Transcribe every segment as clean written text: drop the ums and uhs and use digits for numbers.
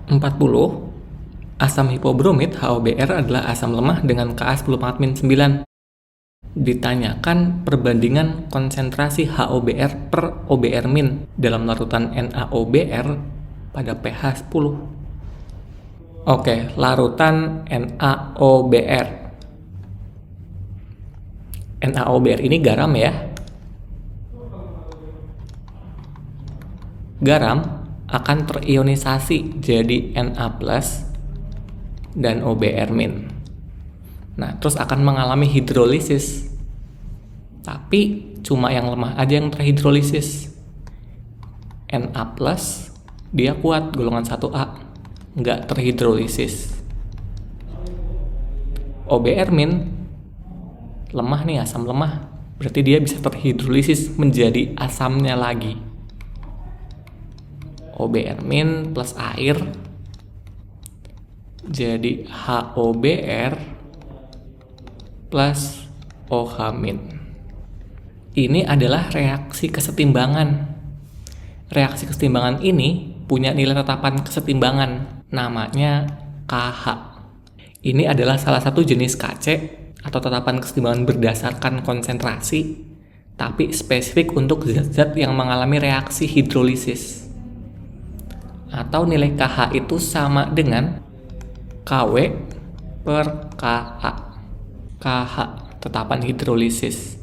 40. Asam hipobromit HOBr adalah asam lemah dengan Ka 10-9. Ditanyakan perbandingan konsentrasi HOBr per OBr- dalam larutan NaOBr pada pH 10. Oke, larutan NaOBr. NaOBr ini garam ya. Garam akan terionisasi jadi Na+ dan OBr-. Nah, terus akan mengalami hidrolisis. Tapi cuma yang lemah aja yang terhidrolisis. Na+, dia kuat, golongan 1A, nggak terhidrolisis. OBr- lemah nih, asam lemah. Berarti dia bisa terhidrolisis menjadi asamnya lagi. OBr- plus air jadi HOBr plus OH-. Ini adalah reaksi kesetimbangan. Reaksi kesetimbangan ini punya nilai tetapan kesetimbangan, namanya KH. Ini adalah salah satu jenis KC atau tetapan kesetimbangan berdasarkan konsentrasi, tapi spesifik untuk zat-zat yang mengalami reaksi hidrolisis. Atau nilai KH itu sama dengan KW per KA. KH, tetapan hidrolisis.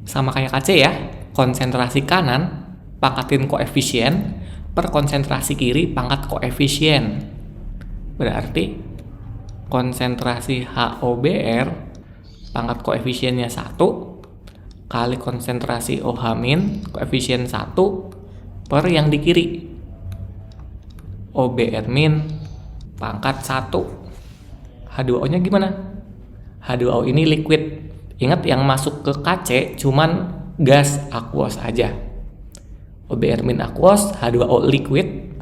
Sama kayak KC ya, konsentrasi kanan pangkatin koefisien per konsentrasi kiri pangkat koefisien. Berarti konsentrasi HOBr pangkat koefisiennya 1 kali konsentrasi OH- koefisien 1 per yang di kiri OBr- pangkat 1. H2O nya gimana? H2O ini liquid. Ingat yang masuk ke KC cuman gas aqueous aja. OBr- aqueous, H2O liquid,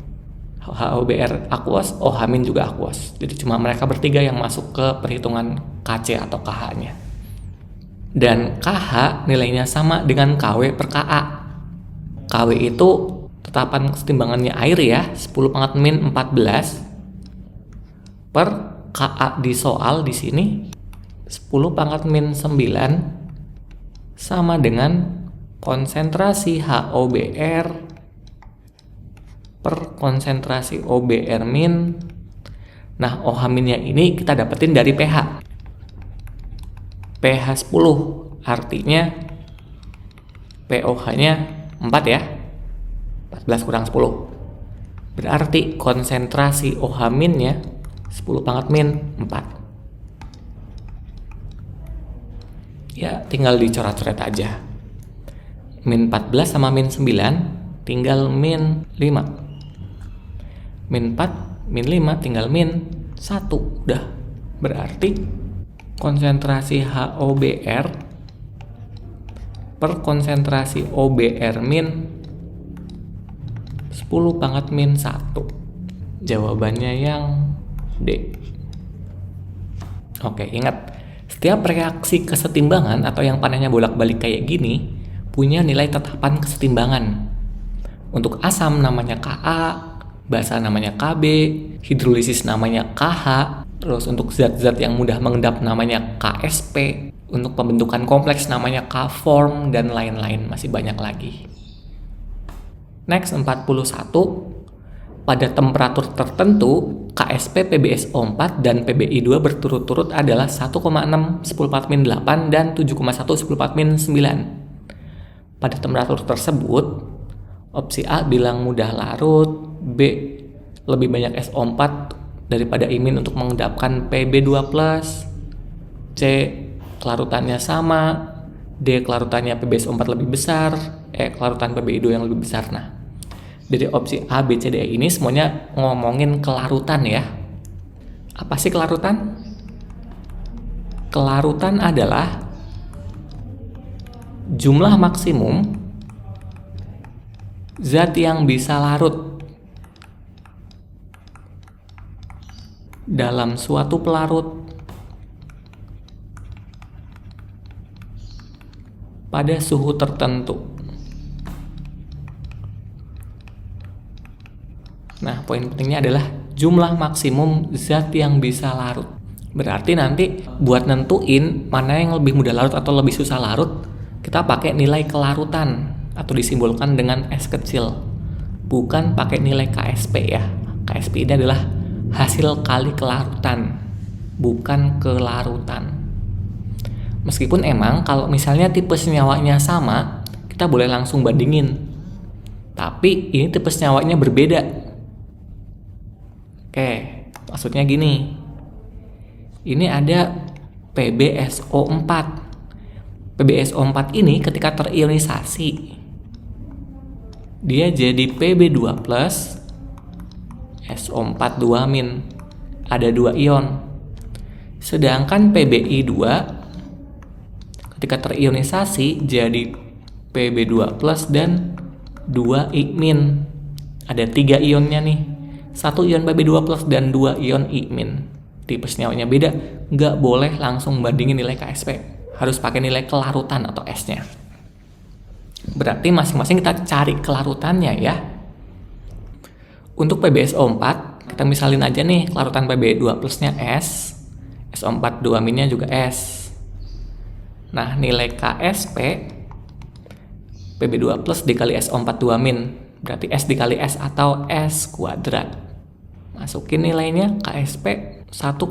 HOBr aqueous, OH- juga aqueous. Jadi cuma mereka bertiga yang masuk ke perhitungan KC atau KH-nya. Dan KH nilainya sama dengan KW per KA. KW itu tetapan kesetimbangannya air ya, 10⁻⁴ per KA di soal di sini 10⁻⁹ sama dengan konsentrasi HOBr per konsentrasi OBr-. Nah, OH-nya ini kita dapetin dari pH. pH 10, artinya POH-nya 4 ya. 14 kurang 10. Berarti konsentrasi OH-nya 10⁻⁴. Ya, tinggal dicoret-coret aja. Min 14 sama min 9 tinggal min 5. Min 4, min 5 tinggal min 1. Udah. Berarti konsentrasi HOBr per konsentrasi OBr- 10⁻⁴. Jawabannya yang D. Oke, ingat. Setiap reaksi kesetimbangan atau yang panahnya bolak-balik kayak gini punya nilai tetapan kesetimbangan. Untuk asam namanya Ka, basa namanya Kb, hidrolisis namanya Kh, terus untuk zat-zat yang mudah mengendap namanya Ksp, untuk pembentukan kompleks namanya K-form, dan lain-lain, masih banyak lagi. Next, 41. Pada temperatur tertentu, Ksp PbSO4 dan PbI2 berturut-turut adalah 1,6 10⁻⁸ dan 7,1 10⁻⁹. Pada temperatur tersebut, opsi A bilang mudah larut, B lebih banyak SO4 daripada imin untuk mengendapkan Pb2+, C kelarutannya sama, D kelarutannya PbSO4 lebih besar, E kelarutan PbI2 yang lebih besar. Nah, dari opsi A, B, C, D, E ini semuanya ngomongin kelarutan ya. Apa sih kelarutan? Kelarutan adalah jumlah maksimum zat yang bisa larut dalam suatu pelarut pada suhu tertentu. Nah, poin pentingnya adalah jumlah maksimum zat yang bisa larut. Berarti nanti buat nentuin mana yang lebih mudah larut atau lebih susah larut, kita pakai nilai kelarutan atau disimbolkan dengan S kecil. Bukan pakai nilai KSP ya. KSP ini adalah hasil kali kelarutan, bukan kelarutan. Meskipun emang kalau misalnya tipe senyawanya sama, kita boleh langsung bandingin. Tapi ini tipe senyawanya berbeda. Oke, maksudnya gini. Ini ada PbSO4. PbSO4 ini ketika terionisasi, dia jadi Pb2+, SO4 2-. Ada 2 ion. Sedangkan PbI2 ketika terionisasi jadi Pb2+ dan 2I-. Ada 3 ionnya nih. 1 ion Pb2+ dan 2 ion I-. Tipe senyawanya beda, nggak boleh langsung bandingin nilai KSP. Harus pakai nilai kelarutan atau S-nya. Berarti masing-masing kita cari kelarutannya ya. Untuk PbSO4, kita misalin aja nih kelarutan Pb2+-nya S, SO4 2-nya juga S. Nah, nilai KSP Pb2+ dikali SO4 2-, berarti S dikali S atau S kuadrat. Masukin nilainya KSP 1,6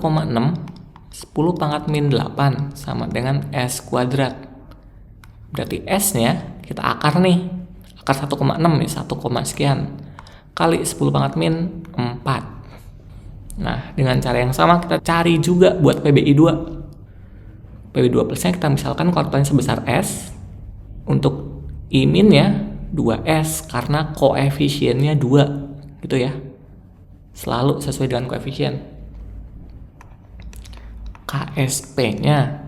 10⁻⁸ sama dengan S kuadrat. Berarti S-nya kita akar nih. Akar 1,6 nih, 1, sekian. Kali 10⁻⁴. Nah, dengan cara yang sama kita cari juga buat PbI2. PbI2+-nya kita misalkan kelarutannya sebesar S. Untuk I-nya 2S karena koefisiennya 2 gitu ya. Selalu sesuai dengan koefisien. KSP-nya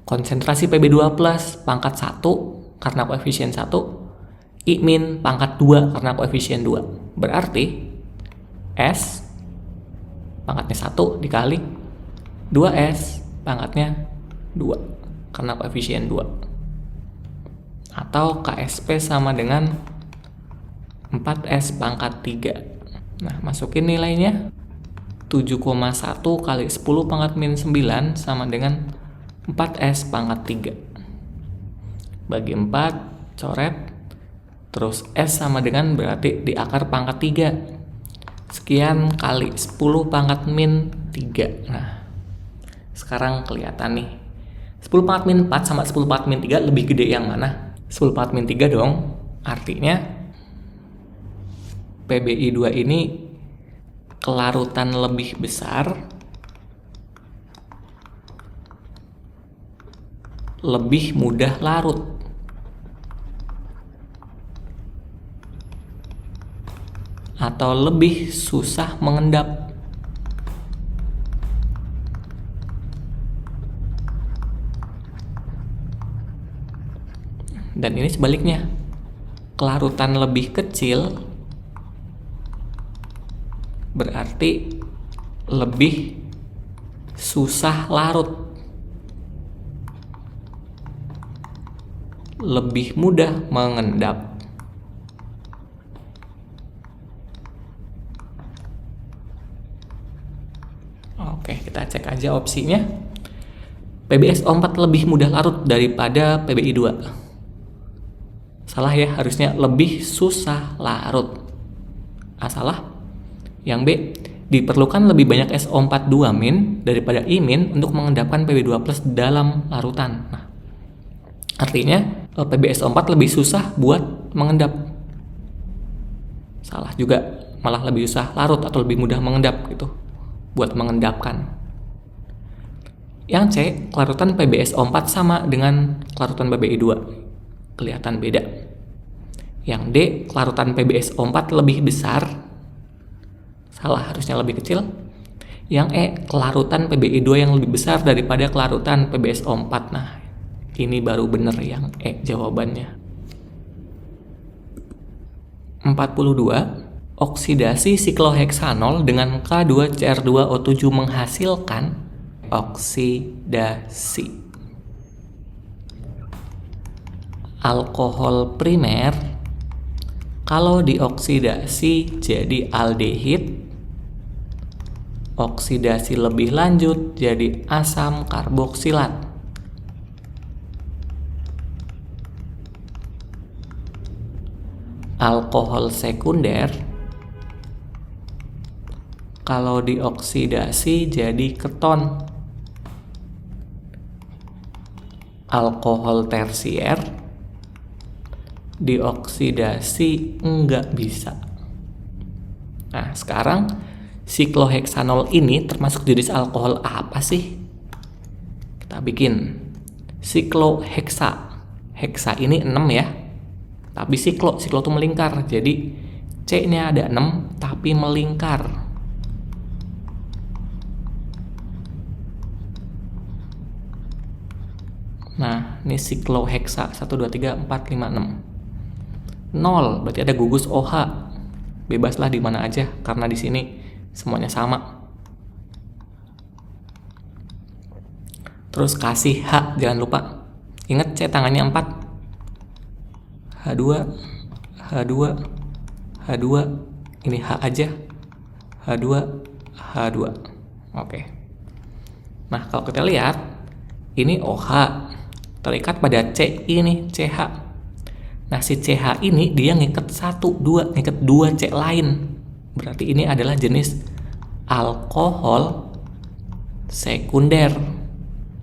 konsentrasi Pb2+ pangkat 1 karena koefisien 1, I- pangkat 2 karena koefisien 2. Berarti S pangkatnya 1 dikali 2S pangkatnya 2 karena koefisien 2. Atau KSP sama dengan 4S pangkat 3. Nah, masukin nilainya 7,1 kali 10⁻⁹ sama dengan 4S pangkat 3. Bagi 4, coret. Terus S sama dengan berarti di akar pangkat 3. Sekian kali 10⁻⁻3. Nah, sekarang kelihatan nih. 10⁻⁴ sama 10⁻3 lebih gede yang mana? 10⁻3 dong. Artinya PbI2 ini kelarutan lebih besar, lebih mudah larut. Atau lebih susah mengendap. Dan ini sebaliknya. Kelarutan lebih kecil berarti lebih susah larut, lebih mudah mengendap. Oke, kita cek aja opsinya. PbSO4 lebih mudah larut daripada PbI2. Salah ya, harusnya lebih susah larut. Salah. Yang B, diperlukan lebih banyak SO4 2- daripada I- untuk mengendapkan Pb2+ dalam larutan. Nah, artinya PbSO4 lebih susah buat mengendap. Salah juga, malah lebih susah larut atau lebih mudah mengendap gitu, buat mengendapkan. Yang C, kelarutan PbSO4 sama dengan kelarutan PbI2. Kelihatan beda. Yang D, kelarutan PbSO4 lebih besar. Salah, harusnya lebih kecil. Yang E, kelarutan PbI2 yang lebih besar daripada kelarutan PbSO4. Nah, ini baru bener yang E jawabannya. 42. Oksidasi sikloheksanol dengan K2Cr2O7 menghasilkan oksidasi alkohol primer Kalau dioksidasi jadi aldehid, oksidasi lebih lanjut jadi asam karboksilat. Alkohol sekunder, kalau dioksidasi jadi keton. Alkohol tersier, dioksidasi enggak bisa. Nah, sekarang sikloheksanol ini termasuk jenis alkohol apa sih? Kita bikin sikloheksa. Heksa ini 6 ya. Tapi siklo tuh melingkar. Jadi C-nya ada 6 tapi melingkar. Nah, ini sikloheksa 1 2 3 4 5 6. 0 berarti ada gugus OH. Bebaslah di mana aja karena di sini semuanya sama. Terus kasih H, jangan lupa. Ingat C tangannya 4. H2, H2, H2. Ini H aja. H2, H2. Oke. Nah, kalau kita lihat ini OH terikat pada C ini, CH. Nah, si CH ini dia ngikat 2 C lain. Berarti ini adalah jenis alkohol sekunder.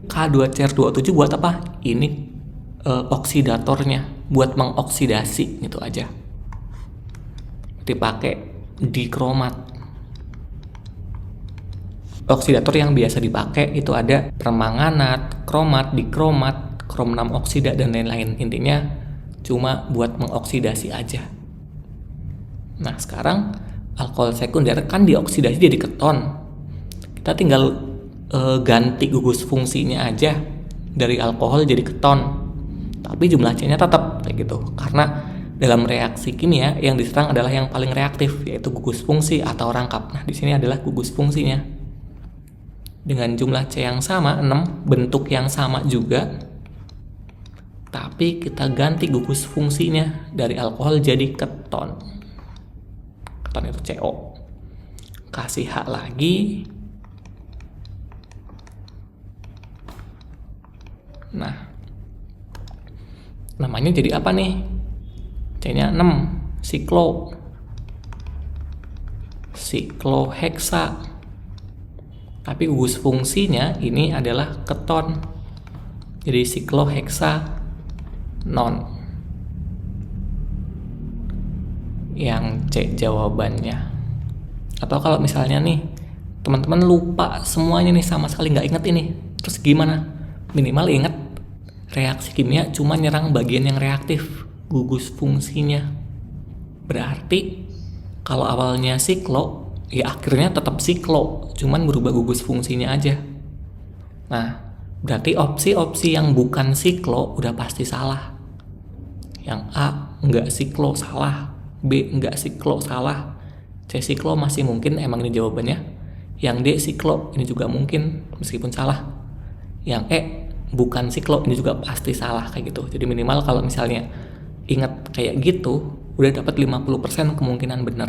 K2CR27 buat apa? Ini oksidatornya, buat mengoksidasi gitu aja. Dipakai dikromat. Oksidator yang biasa dipakai itu ada permanganat, kromat, dikromat, krom 6 oksida dan lain-lain. Intinya cuma buat mengoksidasi aja. Nah, sekarang alkohol sekunder kan dioksidasi jadi keton. Kita tinggal ganti gugus fungsinya aja dari alkohol jadi keton. Tapi jumlah C-nya tetap kayak gitu. Karena dalam reaksi kimia yang diserang adalah yang paling reaktif, yaitu gugus fungsi atau rangkap. Nah, di sini adalah gugus fungsinya. Dengan jumlah C yang sama, 6, bentuk yang sama juga. Tapi kita ganti gugus fungsinya dari alkohol jadi keton. Keton itu CO. Kasih H lagi. Nah, namanya jadi apa nih? C-nya 6, sikloheksa. Tapi gugus fungsinya ini adalah keton. Jadi sikloheksa non. Yang C jawabannya. Atau kalau misalnya nih teman-teman lupa semuanya nih, sama sekali nggak inget ini, terus gimana? Minimal inget reaksi kimia cuma nyerang bagian yang reaktif, gugus fungsinya. Berarti kalau awalnya siklo, ya akhirnya tetap siklo, cuman berubah gugus fungsinya aja. Nah, berarti opsi-opsi yang bukan siklo udah pasti salah. Yang A nggak siklo salah, B nggak siklo salah, C siklo masih mungkin, emang ini jawabannya. Yang D siklo ini juga mungkin meskipun salah. Yang E bukan siklo ini juga pasti salah kayak gitu. Jadi minimal kalau misalnya ingat kayak gitu udah dapat 50% kemungkinan benar.